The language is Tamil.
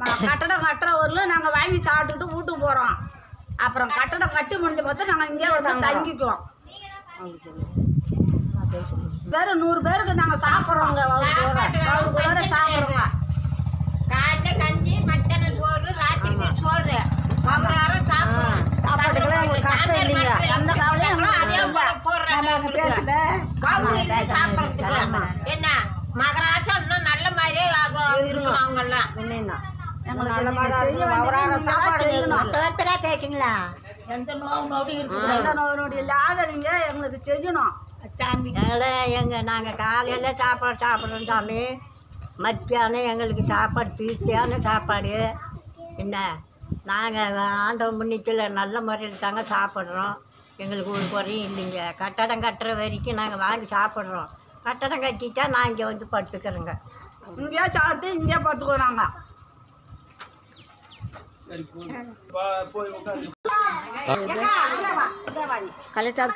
கட்டடம் கட்டுற ஊரில் நாங்கள் வாங்கி சாப்பிட்டுட்டு வீட்டுக்கு போகிறோம். அப்புறம் கட்டடம் கட்டி முடிஞ்ச பார்த்து நாங்கள் இங்கே வந்து தங்கிக்குவோம். வேறு 100 பேருக்கு நாங்கள் சாப்பிட்றோங்க. அவங்களோட சாப்பிட்றோங்க. காலையில் கஞ்சி, மத்தியானம் சோறு, ராத்திரிக்கு சோறு. மகராரம் சாப்பிட்றோம். சாப்பாட்டுக்கெல்லாம் உங்களுக்கு கஷ்டம் இல்லைங்க. எந்த கவலையும் அதே போல போடுறாங்க சாப்பிட்றதுக்கு. என்ன மகராசம் இன்னும் நல்ல மாதிரியே இருக்கணும். அவங்கெல்லாம் பேசுங்களா? எந்த நோவு நோடி இருக்கு, எந்த நோவு நோடி இல்லாத நீங்கள் எங்களுக்கு செய்யணும் சாமி. நாங்கள் காலையில் சாப்பிட்றோம் சாமி. மத்தியானம் எங்களுக்கு சாப்பாடு திருப்தியான சாப்பாடு. என்ன நாங்கள் ஆண்டவன் முன்னிச்சில் நல்ல முறையில் தாங்க சாப்பிட்றோம். எங்களுக்கு ஒரு குறையும் இல்லைங்க. கட்டடம் கட்டுற வரைக்கும் நாங்கள் வாங்கி சாப்பிட்றோம். கட்டடம் கட்டிட்டா நான் இங்கே வந்து படுத்துக்கிறேங்க. இங்கேயே சாப்பிட்டு இங்கேயே படுத்துக்குவோம் நாங்கள். கலெக்டர்